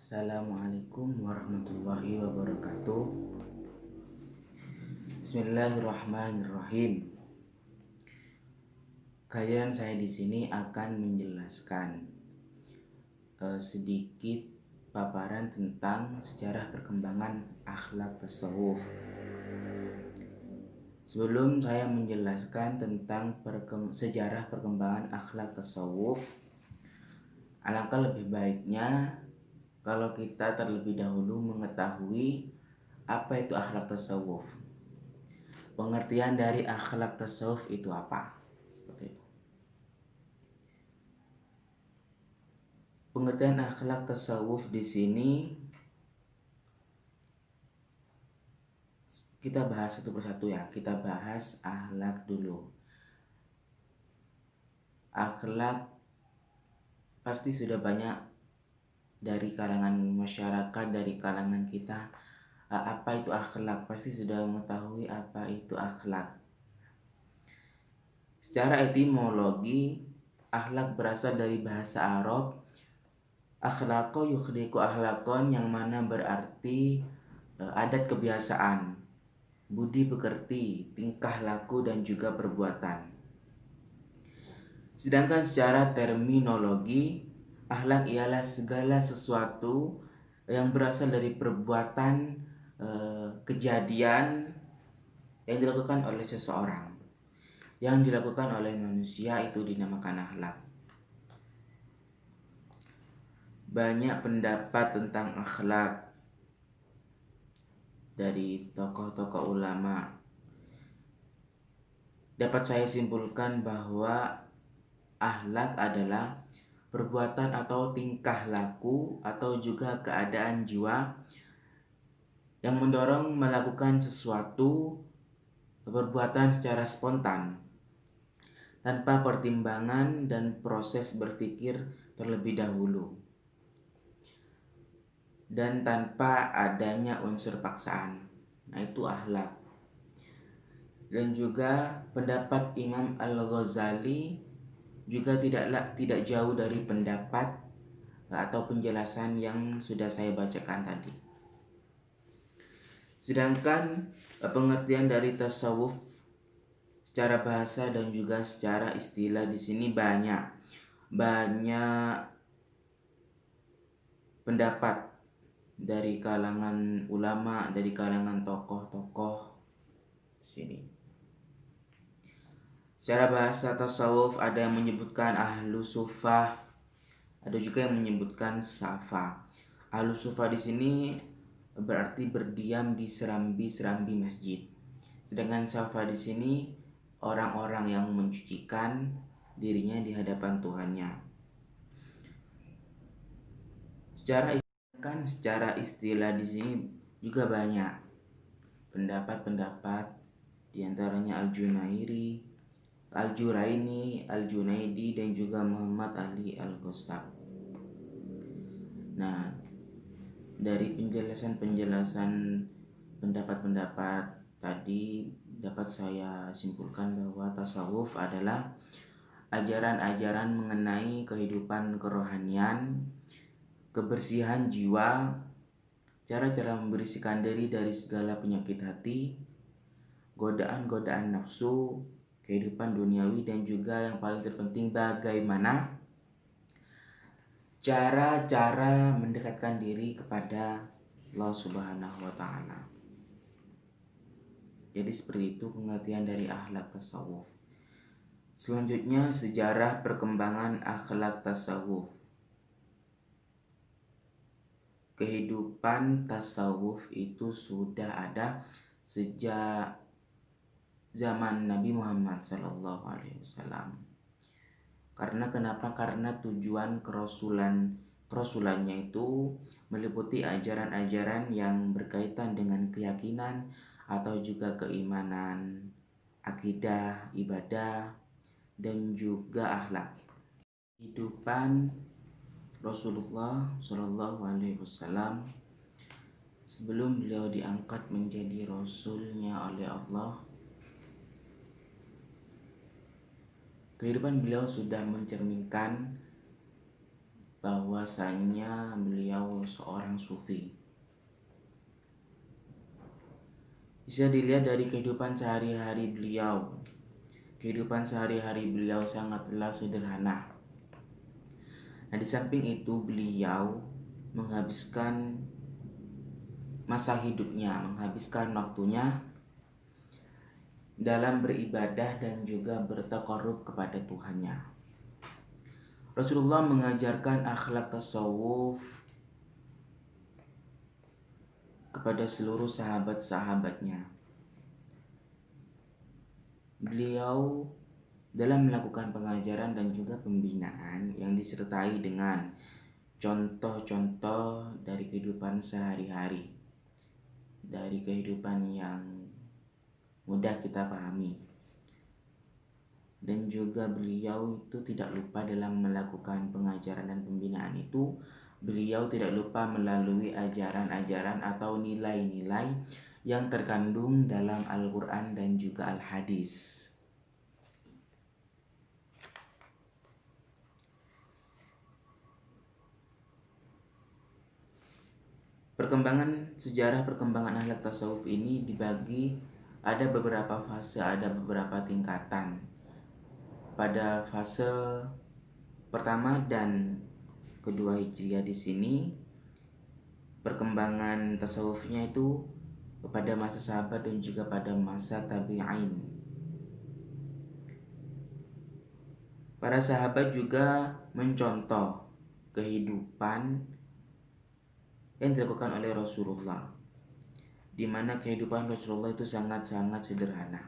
Assalamualaikum warahmatullahi wabarakatuh. Bismillahirrahmanirrahim. Kalian saya di sini akan menjelaskan sedikit paparan tentang sejarah perkembangan akhlak tasawuf. Sebelum saya menjelaskan tentang sejarah perkembangan akhlak tasawuf, alangkah lebih baiknya kalau kita terlebih dahulu mengetahui apa itu akhlak tasawuf. Pengertian dari akhlak tasawuf itu apa? Seperti itu. Pengertian akhlak tasawuf di sini kita bahas satu persatu ya. Kita bahas akhlak dulu. Akhlak pasti sudah banyak dari kalangan masyarakat, dari kalangan kita. Apa itu akhlak? Pasti sudah mengetahui apa itu akhlak. Secara etimologi, akhlak berasal dari bahasa Arab akhlaqo yukhliqu akhlaqon, yang mana berarti adat kebiasaan, budi pekerti, tingkah laku dan juga perbuatan. Sedangkan secara terminologi, akhlak ialah segala sesuatu yang berasal dari perbuatan, kejadian yang dilakukan oleh seseorang, yang dilakukan oleh manusia, itu dinamakan akhlak. Banyak pendapat tentang akhlak dari tokoh-tokoh ulama. Dapat saya simpulkan bahwa akhlak adalah perbuatan atau tingkah laku atau juga keadaan jiwa yang mendorong melakukan sesuatu perbuatan secara spontan, tanpa pertimbangan dan proses berpikir terlebih dahulu, dan tanpa adanya unsur paksaan. Nah, itu akhlak. Dan juga pendapat Imam Al-Ghazali juga tidak jauh dari pendapat atau penjelasan yang sudah saya bacakan tadi. Sedangkan pengertian dari tasawuf secara bahasa dan juga secara istilah di sini banyak pendapat dari kalangan ulama, dari kalangan tokoh-tokoh sini. Secara bahasa tasawuf ada yang menyebutkan ahlu sufah, ada juga yang menyebutkan safa. Ahlu sufah di sini berarti berdiam di serambi-serambi masjid. Sedangkan safa di sini orang-orang yang mencucikan dirinya di hadapan Tuhannya. Secara istilah di sini juga banyak pendapat, diantaranya Al-Juraini, Al-Junaidi, dan juga Muhammad Ali Al-Ghassab. Nah, dari penjelasan pendapat-pendapat tadi dapat saya simpulkan bahwa tasawuf adalah ajaran-ajaran mengenai kehidupan kerohanian, kebersihan jiwa, cara-cara membersihkan diri dari segala penyakit hati, godaan-godaan nafsu, kehidupan duniawi, dan juga yang paling terpenting bagaimana cara-cara mendekatkan diri kepada Allah Subhanahu wa Ta'ala. Jadi seperti itu pengertian dari akhlak tasawuf. Selanjutnya, sejarah perkembangan akhlak tasawuf. Kehidupan tasawuf itu sudah ada sejak zaman Nabi Muhammad SAW. Kenapa? Karena tujuan kerasulannya itu meliputi ajaran-ajaran yang berkaitan dengan keyakinan atau juga keimanan, akidah, ibadah, dan juga akhlak. Kehidupan Rasulullah SAW sebelum beliau diangkat menjadi Rasulnya oleh Allah, kehidupan beliau sudah mencerminkan bahwasanya beliau seorang sufi. Bisa dilihat dari kehidupan sehari-hari beliau. Kehidupan sehari-hari beliau sangatlah sederhana. Nah, di samping itu beliau menghabiskan masa hidupnya, menghabiskan waktunya dalam beribadah dan juga bertaqarrub kepada Tuhannya. Rasulullah mengajarkan akhlak tasawuf kepada seluruh sahabat-sahabatnya. Beliau dalam melakukan pengajaran dan juga pembinaan yang disertai dengan contoh-contoh dari kehidupan sehari-hari, dari kehidupan yang mudah kita pahami. Dan juga beliau itu tidak lupa dalam melakukan pengajaran dan pembinaan itu, beliau tidak lupa melalui ajaran-ajaran atau nilai-nilai yang terkandung dalam Al-Quran dan juga Al-Hadis. Sejarah perkembangan akhlak tasawuf ini dibagi ada beberapa fase, ada beberapa tingkatan. Pada fase pertama dan kedua Hijriah di sini, perkembangan tasawufnya itu pada masa sahabat dan juga pada masa tabi'in. Para sahabat juga mencontoh kehidupan yang dilakukan oleh Rasulullah, di mana kehidupan Rasulullah itu sangat-sangat sederhana.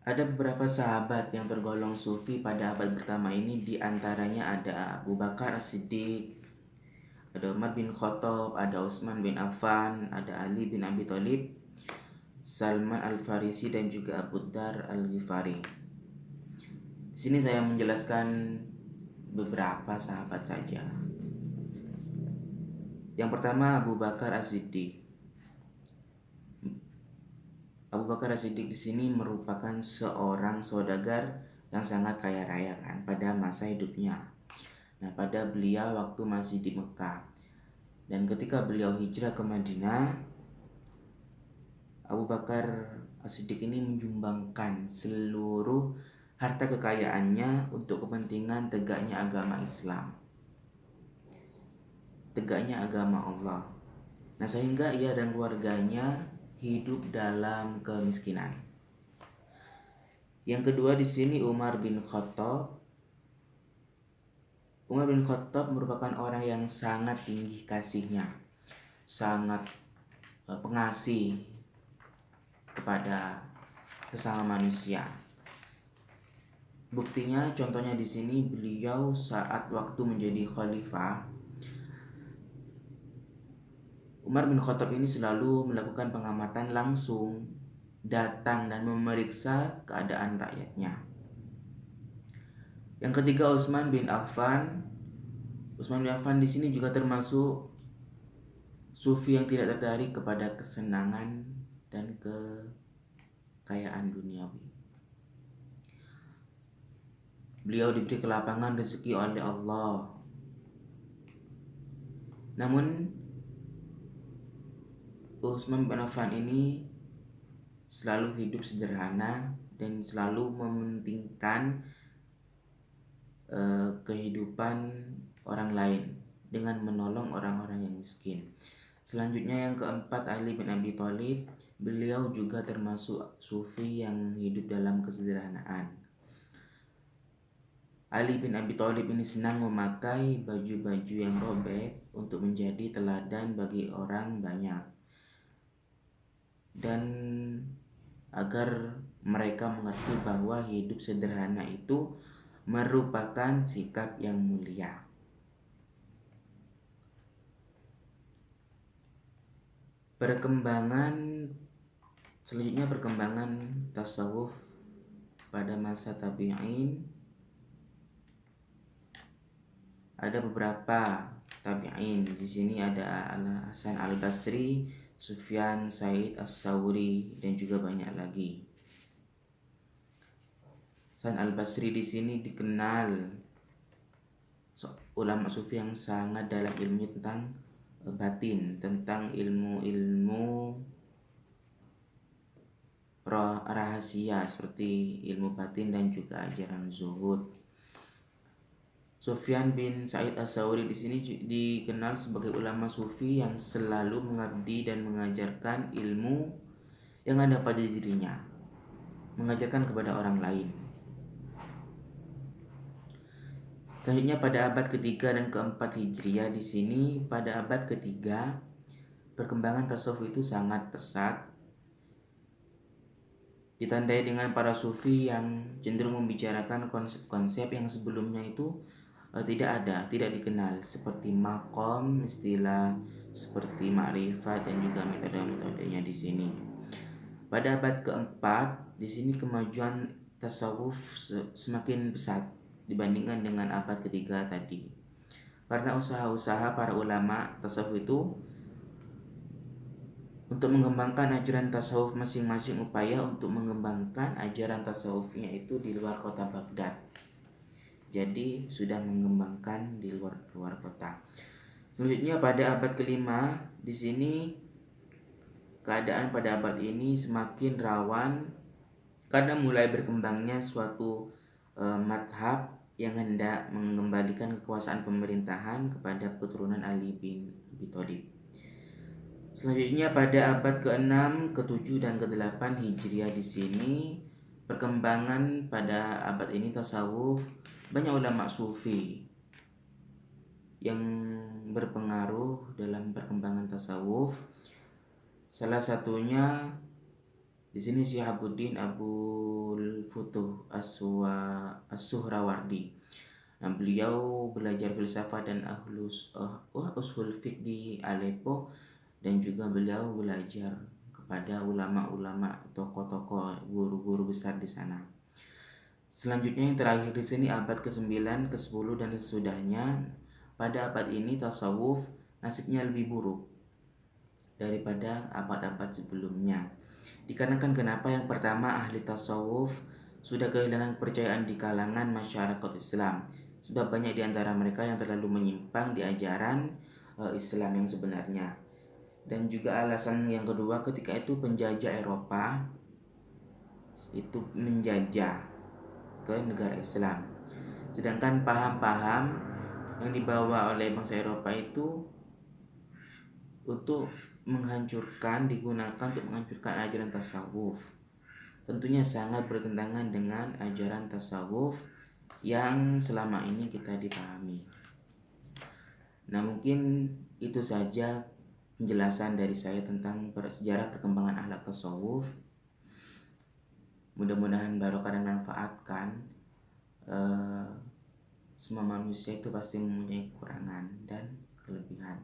Ada beberapa sahabat yang tergolong sufi pada abad pertama ini, di antaranya ada Abu Bakar As-Siddiq, ada Umar bin Khattab, ada Utsman bin Affan, ada Ali bin Abi Thalib, Salman Al-Farisi dan juga Abu Dar Al-Ghifari. Di sini saya menjelaskan beberapa sahabat saja. Yang pertama Abu Bakar As-Siddiq. Abu Bakar As-Siddiq di sini merupakan seorang saudagar yang sangat kaya raya kan pada masa hidupnya. Nah, pada beliau waktu masih di Mekah. Dan ketika beliau hijrah ke Madinah, Abu Bakar As-Siddiq ini menyumbangkan seluruh harta kekayaannya untuk kepentingan tegaknya agama Islam, tegaknya agama Allah. Nah, sehingga ia dan keluarganya hidup dalam kemiskinan. Yang kedua di sini Umar bin Khattab. Umar bin Khattab merupakan orang yang sangat tinggi kasihnya, sangat pengasih kepada sesama manusia. Buktinya, contohnya di sini beliau saat waktu menjadi khalifah, Umar bin Khattab ini selalu melakukan pengamatan langsung, datang dan memeriksa keadaan rakyatnya. Yang ketiga Utsman bin Affan. Utsman bin Affan di sini juga termasuk sufi yang tidak tertarik kepada kesenangan dan kekayaan duniawi. Beliau diberi kelapangan rezeki oleh Allah. Namun Utsman bin Affan ini selalu hidup sederhana dan selalu mementingkan kehidupan orang lain dengan menolong orang-orang yang miskin. Selanjutnya yang keempat Ali bin Abi Thalib. Beliau juga termasuk sufi yang hidup dalam kesederhanaan. Ali bin Abi Thalib ini senang memakai baju-baju yang robek untuk menjadi teladan bagi orang banyak, dan agar mereka mengerti bahwa hidup sederhana itu merupakan sikap yang mulia. Selanjutnya perkembangan tasawuf pada masa tabi'in. Ada beberapa tabi'in. Di sini ada Al-Hasan Al-Basri, Sufyan Said As-Sawri dan juga banyak lagi. Hasan Al-Basri di sini dikenal ulama sufi yang sangat dalam ilmu tentang batin, tentang ilmu-ilmu rahasia seperti ilmu batin dan juga ajaran zuhud. Sufyan bin Sa'id As-Sauri di sini dikenal sebagai ulama sufi yang selalu mengabdi dan mengajarkan ilmu yang ada pada dirinya, mengajarkan kepada orang lain. Selanjutnya pada abad ketiga dan keempat Hijriah di sini, pada abad ketiga perkembangan tasawuf itu sangat pesat, ditandai dengan para sufi yang cenderung membicarakan konsep-konsep yang sebelumnya itu tidak dikenal, seperti maqam, istilah seperti ma'rifat dan juga metode-metodenya di sini. Pada abad keempat di sini kemajuan tasawuf semakin pesat dibandingkan dengan abad ketiga tadi, karena usaha-usaha para ulama tasawuf itu untuk mengembangkan ajaran tasawuf masing-masing, upaya untuk mengembangkan ajaran tasawufnya itu di luar kota Baghdad. Jadi sudah mengembangkan di luar kota. Selanjutnya pada abad kelima di sini keadaan pada abad ini semakin rawan karena mulai berkembangnya suatu madhab yang hendak mengembalikan kekuasaan pemerintahan kepada keturunan Ali bin Abi Thalib. Selanjutnya pada abad ke-6, ke-7 dan ke-8 Hijriah di sini perkembangan pada abad ini tasawuf, banyak ulama sufi yang berpengaruh dalam perkembangan tasawuf. Salah satunya di sini Syihabuddin Abul Futuh As-Suhrawardi. Nah, beliau belajar filsafat dan usul fiqh di Aleppo, dan juga beliau belajar kepada ulama-ulama, tokoh-tokoh, guru-guru besar di sana. Selanjutnya yang terakhir di sini abad ke-9, ke-10 dan sesudahnya. Pada abad ini tasawuf nasibnya lebih buruk daripada abad-abad sebelumnya. Dikarenakan kenapa? Yang pertama, ahli tasawuf sudah kehilangan kepercayaan di kalangan masyarakat Islam, sebab banyak di antara mereka yang terlalu menyimpang di ajaran Islam yang sebenarnya. Dan juga alasan yang kedua, ketika itu penjajah Eropa itu menjajah ke negara Islam, sedangkan paham-paham yang dibawa oleh bangsa Eropa itu untuk digunakan untuk menghancurkan ajaran tasawuf, tentunya sangat bertentangan dengan ajaran tasawuf yang selama ini kita dipahami. Nah, mungkin itu saja penjelasan dari saya tentang sejarah perkembangan akhlak tasawuf. Mudah-mudahan barokah dan manfaatkan. Semua manusia itu pasti mempunyai kekurangan dan kelebihan.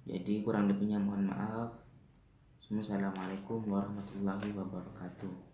Jadi kurang lebihnya mohon maaf. Assalamualaikum warahmatullahi wabarakatuh.